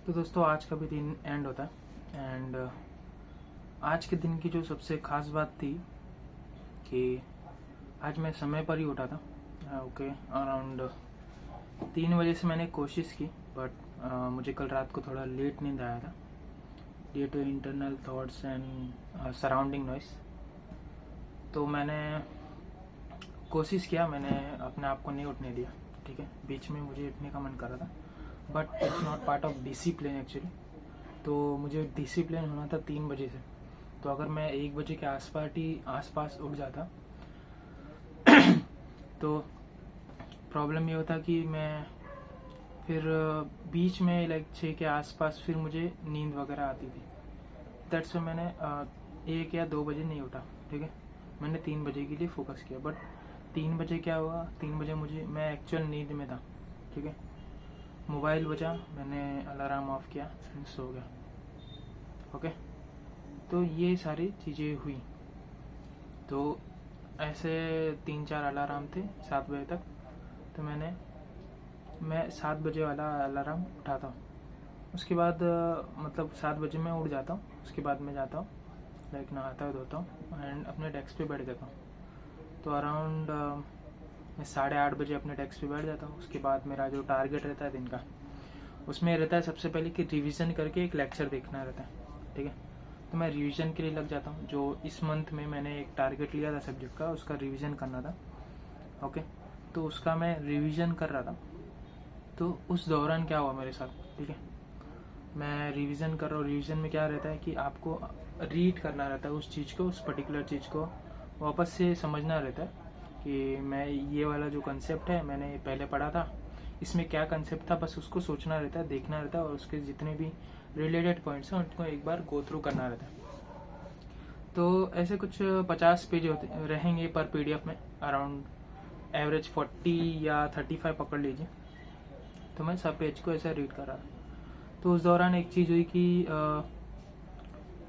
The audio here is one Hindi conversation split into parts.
तो दोस्तों आज का भी दिन एंड होता है एंड आज के दिन की जो सबसे ख़ास बात थी कि आज मैं समय पर ही उठा था। ओके, अराउंड 3 बजे से मैंने कोशिश की, बट मुझे कल रात को थोड़ा लेट नींद आया था due to internal thoughts and surrounding noise. तो मैंने कोशिश किया, मैंने अपने आप को नहीं उठने दिया। ठीक है, बीच में मुझे उठने का मन कर रहा था, but it's not part of discipline actually. तो मुझे डिसिप्लिन होना था 3 बजे से। तो अगर मैं 1 बजे के आसपास उठ जाता तो प्रॉब्लम ये होता कि मैं फिर बीच में लाइक 6 के आसपास फिर मुझे नींद वगैरह आती थी। दैट्स वाई मैंने 1 या 2 बजे नहीं उठा। ठीक है, मैंने 3 बजे के लिए फोकस किया। बट 3 बजे क्या हुआ, 3 बजे मैं एक्चुअल नींद में था। ठीक है, मोबाइल बजा, मैंने अलार्म ऑफ किया, सो गया। ओके, तो ये सारी चीज़ें हुई। तो ऐसे 3-4 अलार्म थे 7 बजे तक। तो मैं 7 बजे वाला अलार्म उठाता हूँ। उसके बाद मतलब 7 बजे मैं उठ जाता हूँ। उसके बाद मैं जाता हूँ, लाइक नहाता धोता हूँ एंड अपने डेस्क पे बैठ जाता हूँ। तो अराउंड मैं 8:30 बजे अपने डेस्क पे बैठ जाता हूँ। उसके बाद मेरा जो टारगेट रहता है दिन का, उसमें रहता है सबसे पहले कि रिवीजन करके एक लेक्चर देखना रहता है। ठीक है, तो मैं रिवीजन के लिए लग जाता हूँ। जो इस मंथ में मैंने एक टारगेट लिया था सब्जेक्ट का, उसका रिवीजन करना था। ओके, तो उसका मैं रिवीजन कर रहा था। तो उस दौरान क्या हुआ मेरे साथ, ठीक है, मैं रिवीजन कर रहा हूँ। रिवीजन में क्या रहता है कि आपको रीड करना रहता है उस चीज़ को, उस पर्टिकुलर चीज़ को वापस से समझना रहता है कि मैं ये वाला जो कंसेप्ट है मैंने पहले पढ़ा था, इसमें क्या कंसेप्ट था, बस उसको सोचना रहता है, देखना रहता है, और उसके जितने भी रिलेटेड पॉइंट्स हैं उनको एक बार गो थ्रू करना रहता है। तो ऐसे कुछ 50 पेज होते रहेंगे पर पीडीएफ में, अराउंड एवरेज 40 या 35 पकड़ लीजिए। तो मैं सब पेज को ऐसा रीड कर रहा था। तो उस दौरान एक चीज़ हुई कि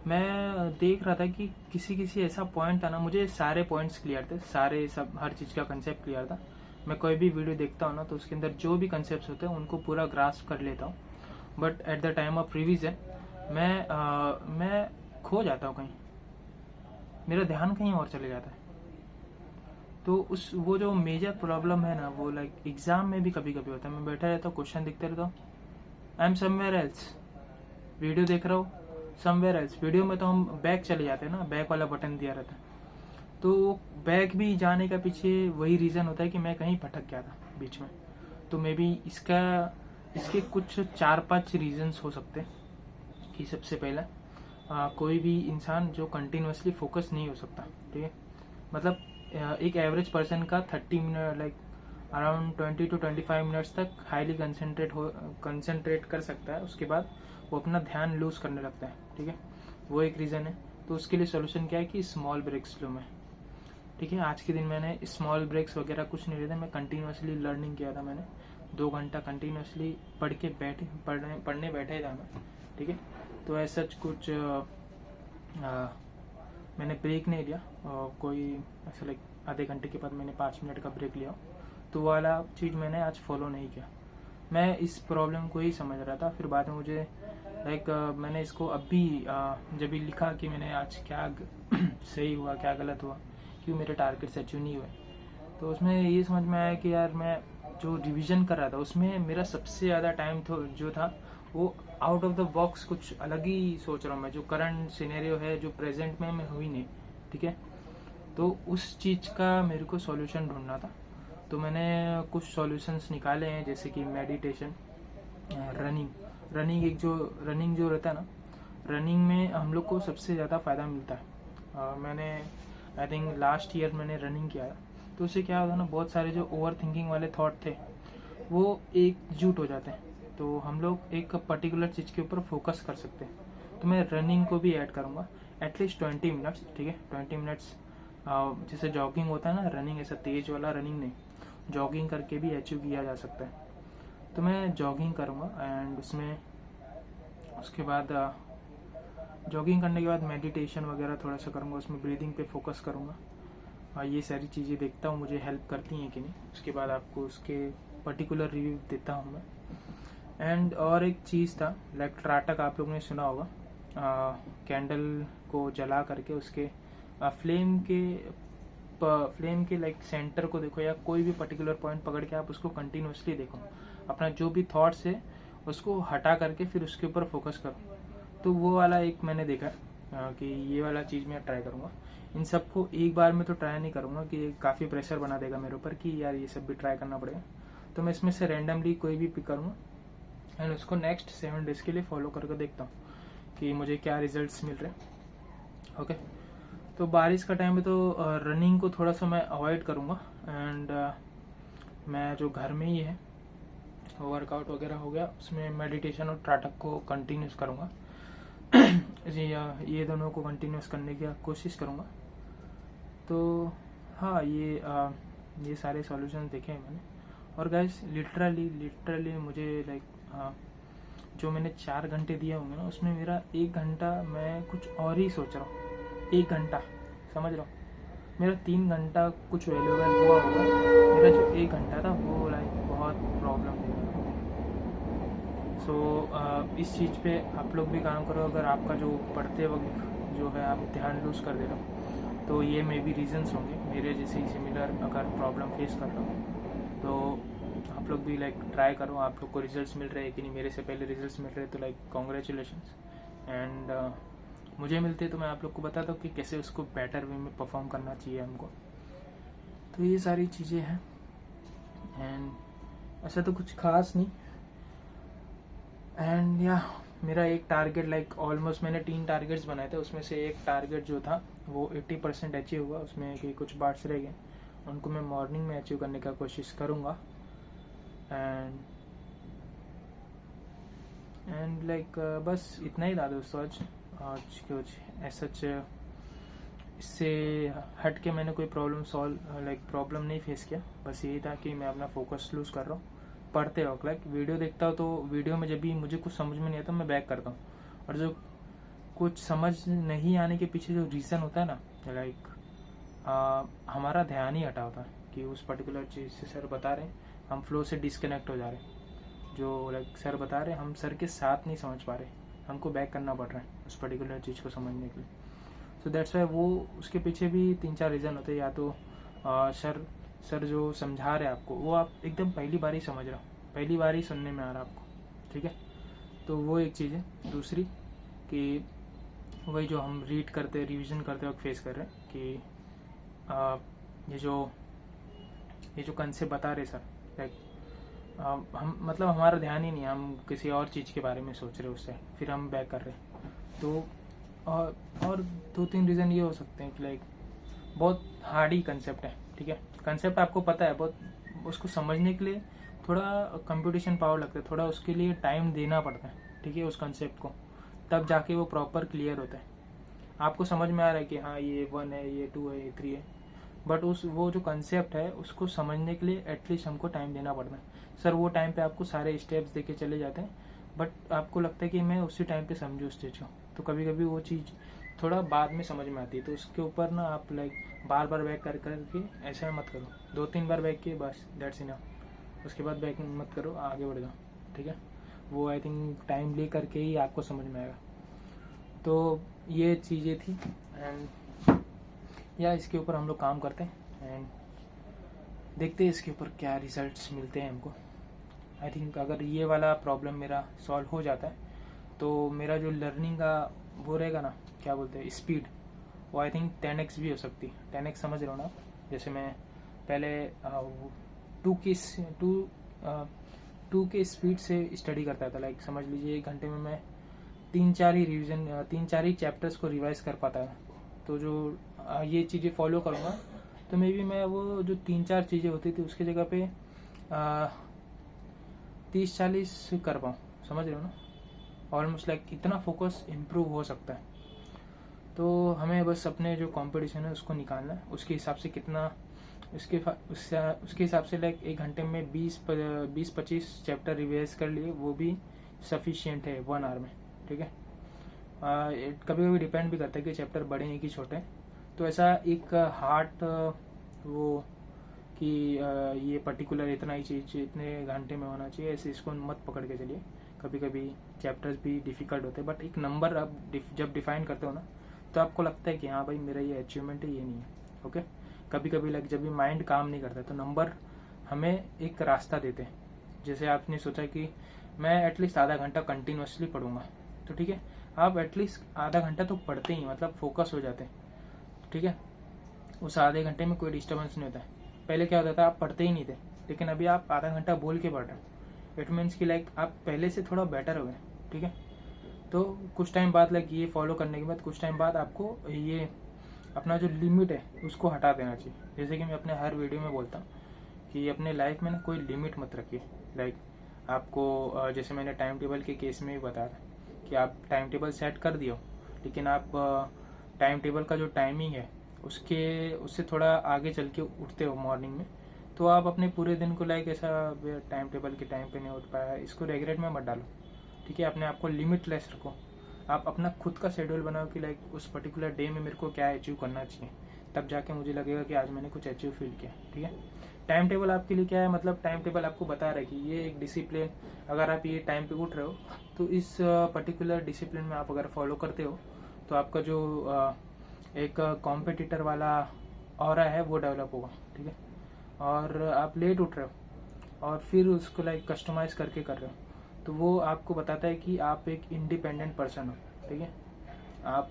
मैं देख रहा था कि किसी ऐसा पॉइंट था ना, मुझे सारे पॉइंट्स क्लियर थे, सारे सब हर चीज़ का कंसेप्ट क्लियर था। मैं कोई भी वीडियो देखता हूँ ना, तो उसके अंदर जो भी कंसेप्ट होते हैं उनको पूरा ग्रास्प कर लेता हूँ। But at the time of revision मैं खो जाता हूँ कहीं, मेरा ध्यान कहीं और चले जाता है। तो वो जो मेजर प्रॉब्लम है ना, वो लाइक एग्जाम में भी कभी कभी होता है। मैं बैठा रहता हूँ, क्वेश्चन दिखते रहता हूँ, I am somewhere else, video देख रहा हूँ समवेयर एल्स। वीडियो में तो हम बैक चले जाते हैं ना, बैक वाला बटन दिया रहता है। तो बैक भी जाने का पीछे वही रीज़न होता है कि मैं कहीं भटक गया था बीच में। तो मे बी इसके कुछ 4-5 रीजंस हो सकते हैं। कि सबसे पहला, कोई भी इंसान जो कंटिन्यूसली फोकस नहीं हो सकता। ठीक है, मतलब एक एवरेज पर्सन का 30 minute like around 20 to 25 minutes तक हाईली कंसंट्रेट कर सकता है। उसके बाद वो अपना ध्यान लूज करने लगता है। ठीक है, वो एक रीज़न है। तो उसके लिए सोल्यूशन क्या है कि स्मॉल ब्रेक्स लो मैं। ठीक है, आज के दिन मैंने स्मॉल ब्रेक्स वगैरह कुछ नहीं लेते, मैं कंटिन्यूसली लर्निंग किया था। मैंने 2 घंटा कंटिन्यूसली पढ़ने बैठे था मैं। ठीक है, तो ऐसा कुछ मैंने ब्रेक नहीं लिया, और कोई ऐसा लाइक आधे घंटे के बाद मैंने 5 मिनट का ब्रेक लिया, तो वाला चीज़ मैंने आज फॉलो नहीं किया। मैं इस प्रॉब्लम को ही समझ रहा था। फिर बाद में मुझे लाइक मैंने इसको अभी जब भी लिखा कि मैंने आज क्या सही हुआ, क्या गलत हुआ, क्यों मेरे टारगेट्स अचीव नहीं हुए, तो उसमें ये समझ में आया कि यार मैं जो रिवीजन कर रहा था उसमें मेरा सबसे ज़्यादा टाइम जो था वो आउट ऑफ द बॉक्स कुछ अलग ही सोच रहा हूँ मैं। जो करंट सिनेरियो है, जो प्रेजेंट में मैं हुई नहीं। ठीक है, तो उस चीज़ का मेरे को सॉल्यूशन ढूंढना था। तो मैंने कुछ सॉल्यूशंस निकाले हैं, जैसे कि मेडिटेशन, रनिंग जो रहता है ना, रनिंग में हम लोग को सबसे ज़्यादा फ़ायदा मिलता है। मैंने आई थिंक लास्ट ईयर मैंने रनिंग किया, तो उससे क्या होता है ना, बहुत सारे जो ओवर थिंकिंग वाले थॉट थे वो एकजुट हो जाते हैं, तो हम लोग एक पर्टिकुलर चीज़ के ऊपर फोकस कर सकते हैं। तो मैं रनिंग को भी ऐड करूँगा, एटलीस्ट 20 मिनट्स। ठीक है, 20 मिनट्स जैसे जॉगिंग होता है ना, रनिंग ऐसा तेज वाला रनिंग नहीं, जॉगिंग करके भी अचीव किया जा सकता है। तो मैं जॉगिंग करूँगा एंड उसके बाद जॉगिंग करने के बाद मेडिटेशन वगैरह थोड़ा सा करूँगा, उसमें ब्रीदिंग पे फोकस करूँगा। ये सारी चीज़ें देखता हूँ मुझे हेल्प करती हैं कि नहीं। उसके बाद आपको उसके पर्टिकुलर रिव्यू देता हूँ मैं। एंड और एक चीज़ था लाइक त्राटक, आप लोगों ने सुना होगा, कैंडल को जला करके उसके फ्लेम के लाइक सेंटर को देखो या कोई भी पर्टिकुलर पॉइंट पकड़ के आप उसको कंटिन्यूसली देखो, अपना जो भी थॉट्स है उसको हटा करके फिर उसके ऊपर फोकस करो। तो वो वाला एक मैंने देखा कि ये वाला चीज़ मैं ट्राई करूँगा। इन सबको एक बार में तो ट्राई नहीं करूँगा कि काफ़ी प्रेशर बना देगा मेरे ऊपर कि यार ये सब भी ट्राई करना पड़ेगा। तो मैं इसमें से रैंडमली कोई भी पिक करूँगा एंड उसको नेक्स्ट 7 डेज़ के लिए फॉलो करके देखता हूँ कि मुझे क्या रिजल्ट्स मिल रहे हैं। ओके, तो बारिश का टाइम है तो रनिंग को थोड़ा सा मैं अवॉइड करूँगा एंड मैं जो घर में ही है वर्कआउट वगैरह हो गया उसमें मेडिटेशन और त्राटक को कंटिन्यूस करूँगा। ये दोनों को कंटिन्यूस करने की कोशिश करूँगा। तो हाँ, ये सारे सॉल्यूशन देखे हैं मैंने। और गाइस लिटरली मुझे लाइक जो मैंने 4 घंटे दिए होंगे ना उसमें मेरा 1 घंटा मैं कुछ और ही सोच रहा हूँ। 1 घंटा, समझ रहा हूँ, मेरा 3 घंटा कुछ वैल्यूएबल हुआ होगा, मेरा जो 1 घंटा था वो लाइक बहुत प्रॉब्लम दे रहा है। सो इस चीज़ पे आप लोग भी काम करो। अगर आपका जो पढ़ते वक्त जो है आप ध्यान लूज कर दे रहे हो तो ये मे बी रीजंस होंगे, मेरे जैसे सिमिलर अगर प्रॉब्लम फेस कर रहा हूँ तो आप लोग भी लाइक ट्राई करो। आप लोग को रिजल्ट्स मिल रहे हैं कि नहीं, मेरे से पहले रिजल्ट्स मिल रहे हैं तो लाइक कॉन्ग्रेचुलेशंस। एंड मुझे मिलते तो मैं आप लोग को बताता हूँ कि कैसे उसको बेटर वे में परफॉर्म करना चाहिए हमको। तो ये सारी चीज़ें हैं एंड ऐसा तो कुछ खास नहीं। एंड या मेरा एक टारगेट लाइक ऑलमोस्ट मैंने 3 टारगेट्स बनाए थे, उसमें से एक टारगेट जो था वो 80% अचीव हुआ। उसमें कि कुछ पार्ट्स रह गए, उनको मैं मॉर्निंग में अचीव करने का कोशिश करूँगा। एंड लाइक बस इतना ही था दोस्तों आज कुछ ऐसा इससे हट के मैंने कोई प्रॉब्लम नहीं फेस किया। बस यही था कि मैं अपना फोकस लूज कर रहा हूँ पढ़ते वक्त। लाइक वीडियो देखता हूँ तो वीडियो में जब भी मुझे कुछ समझ में नहीं आता मैं बैक करता हूँ, और जो कुछ समझ नहीं आने के पीछे जो रीज़न होता है ना, लाइक हमारा ध्यान ही हटा होता है कि उस पर्टिकुलर चीज़ से सर बता रहे हैं, हम फ्लो से डिस्कनेक्ट हो जा रहे हैं। जो लाइक सर बता रहे हैं हम सर के साथ नहीं समझ पा रहे, हमको बैक करना पड़ रहा है उस पर्टिकुलर चीज़ को समझने के लिए। सो दैट्स वाई वो उसके पीछे भी 3-4 रीज़न होते हैं। या तो सर जो समझा रहे हैं आपको वो आप एकदम पहली बार ही समझ रहे हो, पहली बार ही सुनने में आ रहा है आपको, ठीक है, तो वो एक चीज़ है। दूसरी कि वही जो हम रीड करते रिवीजन करते वक्त फेस कर रहे हैं कि ये जो कंसेप्ट बता रहे सर, लाइक हम मतलब हमारा ध्यान ही नहीं, हम किसी और चीज़ के बारे में सोच रहे उससे फिर हम बैक कर रहे हैं। तो और 2-3 रीज़न ये हो सकते हैं कि लाइक बहुत हार्ड ही कंसेप्ट है, ठीक है, कंसेप्ट आपको पता है बहुत, उसको समझने के लिए थोड़ा कंप्यूटेशन पावर लगता है, थोड़ा उसके लिए टाइम देना पड़ता है, ठीक है, उस कंसेप्ट को, तब जाके वो प्रॉपर क्लियर होता है। आपको समझ में आ रहा है कि हाँ ये 1 है, ये 2 है, ये 3 है, बट वो जो कंसेप्ट है उसको समझने के लिए एटलीस्ट हमको टाइम देना पड़ता है। सर वो टाइम पे आपको सारे स्टेप्स दे के चले जाते हैं, बट आपको लगता है कि मैं उसी टाइम पे समझूँ उस चीज़ को, तो कभी कभी वो चीज़ थोड़ा बाद में समझ में आती है। तो उसके ऊपर ना आप लाइक बार बार बैक करके ऐसा मत करो, 2-3 बार बैक किए बस दैट्स इनफ, उसके बाद बैक मत करो, आगे बढ़ जाओ, ठीक है। वो आई थिंक टाइम ले करके ही आपको समझ में आएगा। तो ये चीज़ें थी एंड या इसके ऊपर हम लोग काम करते हैं एंड देखते हैं इसके ऊपर क्या रिजल्ट्स मिलते हैं हमको। आई थिंक अगर ये वाला प्रॉब्लम मेरा सॉल्व हो जाता है तो मेरा जो लर्निंग का वो रहेगा ना, क्या बोलते हैं, स्पीड, वो आई थिंक 10x भी हो सकती है। 10x समझ रहे हो ना आप? जैसे मैं पहले 2 के स्पीड से स्टडी करता था, लाइक समझ लीजिए 1 घंटे में मैं 3-4 ही चैप्टर्स को रिवाइज कर पाता है। तो जो ये चीज़ें फॉलो करूँगा तो मे बी मैं वो जो 3-4 चीज़ें होती थी उसकी जगह पे 30-40 कर पाऊँ, समझ रहे हो ना, ऑलमोस्ट लाइक इतना फोकस इम्प्रूव हो सकता है। तो हमें बस अपने जो कंपटीशन है उसको निकालना है, उसके हिसाब से कितना उसके हिसाब से लाइक 1 घंटे में 20-25 चैप्टर रिवाइज कर लिए, वो भी सफिशिएंट है 1 आवर में, ठीक है। कभी कभी डिपेंड भी करता है कि चैप्टर बड़े हैं कि छोटे हैं। तो ऐसा एक हार्ट वो कि ये पर्टिकुलर इतना ही चीज़ इतने घंटे में होना चाहिए, ऐसे इसको मत पकड़ के चलिए। कभी कभी चैप्टर्स भी डिफ़िकल्ट होते हैं, बट एक नंबर आप जब डिफाइन करते हो ना, तो आपको लगता है कि हाँ भाई मेरा ये अचीवमेंट है, ये नहीं है। ओके, कभी कभी लाइक जब भी माइंड काम नहीं करता तो नंबर हमें एक रास्ता देते हैं। जैसे आपने सोचा कि मैं एटलीस्ट आधा घंटा कंटिन्यूसली पढ़ूंगा, तो ठीक है, आप एटलीस्ट आधा घंटा तो पढ़ते ही, मतलब फोकस हो जाते हैं, ठीक है। उस आधे घंटे में कोई डिस्टर्बेंस नहीं होता है। पहले क्या होता था, आप पढ़ते ही नहीं थे, लेकिन अभी आप आधा घंटा बोल के पढ़ रहे हो। इट मीन्स कि लाइक आप पहले से थोड़ा बेटर हो गए, ठीक है। तो कुछ टाइम बाद लाइक ये फॉलो करने के बाद कुछ टाइम बाद आपको ये अपना जो लिमिट है उसको हटा देना चाहिए। जैसे कि मैं अपने हर वीडियो में बोलता हूँ कि अपने लाइफ में ना कोई लिमिट मत रखिए। लाइक आपको जैसे मैंने टाइम टेबल के केस में भी बताया था कि आप टाइम टेबल सेट कर दियो, लेकिन आप टाइम टेबल का जो टाइमिंग है उससे थोड़ा आगे चल के उठते हो मॉर्निंग में, तो आप अपने पूरे दिन को लाइक ऐसा टाइम टेबल के टाइम पे नहीं उठ पाया, इसको रिग्रेट में मत डालो, ठीक है। अपने आप को लिमिटलेस रखो। आप अपना खुद का शेड्यूल बनाओ कि लाइक उस पर्टिकुलर डे में मेरे को क्या अचीव करना चाहिए, तब जाके मुझे लगेगा कि आज मैंने कुछ अचीव फील किया, ठीक है। टाइम टेबल आपके लिए क्या है, मतलब टाइम टेबल आपको बता रहा है कि ये एक डिसिप्लिन, अगर आप ये टाइम पे उठ रहे हो तो इस पर्टिकुलर डिसिप्लिन में आप अगर फॉलो करते हो तो आपका जो एक कॉम्पिटिटर वाला ऑरा है वो डेवलप होगा, ठीक है। और आप लेट उठ रहे हो और फिर उसको लाइक कस्टमाइज करके कर रहे हो, तो वो आपको बताता है कि आप एक इंडिपेंडेंट पर्सन हो, ठीक है। आप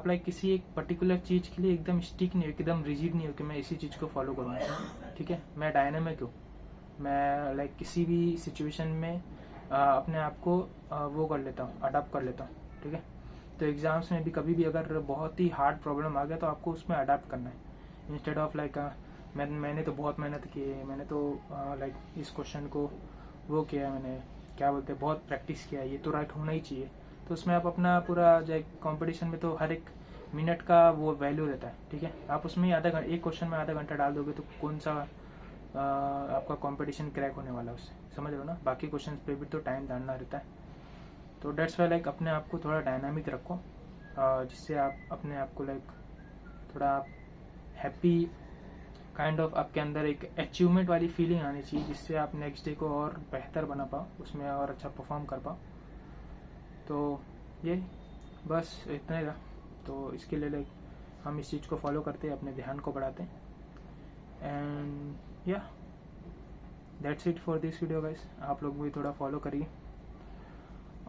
लाइक किसी एक पर्टिकुलर चीज के लिए एकदम स्टिक नहीं हो, एकदम रिजिड नहीं हो कि मैं इसी चीज को फॉलो करूँगा, ठीक है। मैं डायनामिक हूँ, मैं लाइक किसी भी सिचुएशन में अपने आप को वो कर लेता हूँ, अडॉप्ट कर लेता हूँ, ठीक है। तो एग्जाम्स में भी कभी भी अगर बहुत ही हार्ड प्रॉब्लम आ गया तो आपको उसमें अडॉप्ट करना है, इंस्टेड ऑफ लाइक मैंने तो बहुत मेहनत की है, मैंने तो लाइक इस क्वेश्चन को वो किया, मैंने क्या बोलते हैं बहुत प्रैक्टिस किया, ये तो राइट होना ही चाहिए। तो उसमें आप अपना पूरा जो कंपटीशन में तो हर एक मिनट का वो वैल्यू रहता है, ठीक है। आप उसमें एक क्वेश्चन में आधा घंटा डाल दोगे तो कौन सा आपका कंपटीशन क्रैक होने वाला है उससे, समझ रहे हो ना। बाकी क्वेश्चन पे भी तो टाइम डालना रहता है। तो डेट्स वाई लाइक अपने आप को थोड़ा डायनामिक रखो, जिससे आप अपने आप को लाइक थोड़ा हैप्पी काइंड ऑफ आपके अंदर एक अचीवमेंट वाली फीलिंग आनी चाहिए, जिससे आप नेक्स्ट डे को और बेहतर बना पाओ, उसमें और अच्छा परफॉर्म कर पाओ। तो ये बस इतना ही था। तो इसके लिए लाइक हम इस चीज़ को फॉलो करते हैं, अपने ध्यान को बढ़ाते हैं। एंड या that's it for this video guys. आप लोग भी थोड़ा फॉलो करिए,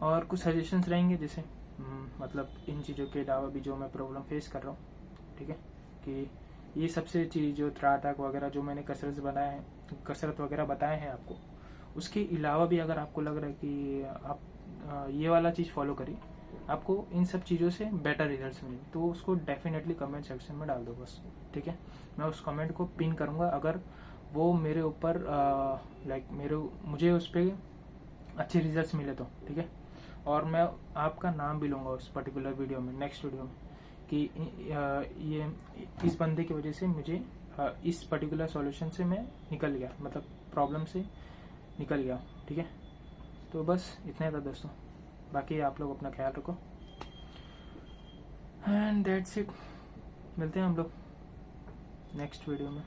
और कुछ सजेशंस रहेंगे जैसे मतलब इन चीज़ों के अलावा भी जो मैं प्रॉब्लम फेस कर रहा हूँ, ठीक है, कि ये सबसे चीज़ जो त्राटक वगैरह जो मैंने कसरत वगैरह बताए हैं आपको, उसके अलावा भी अगर आपको लग रहा है कि आप ये वाला चीज़ फॉलो करिए, आपको इन सब चीज़ों से बेटर रिजल्ट्स मिलेंगे, तो उसको डेफिनेटली कमेंट सेक्शन में डाल दो बस, ठीक है। मैं उस कमेंट को पिन करूँगा अगर वो मेरे ऊपर लाइक मुझे उस पर अच्छे रिजल्ट्स मिले तो, ठीक है। और मैं आपका नाम भी लूँगा उस पर्टिकुलर वीडियो में, नेक्स्ट वीडियो में, कि ये इस बंदे की वजह से मुझे इस पर्टिकुलर सॉल्यूशन से मैं निकल गया, मतलब प्रॉब्लम से निकल गया, ठीक है। तो बस इतना ही था दोस्तों, बाकी आप लोग अपना ख्याल रखो एंड दैट्स इट। मिलते हैं हम लोग नेक्स्ट वीडियो में।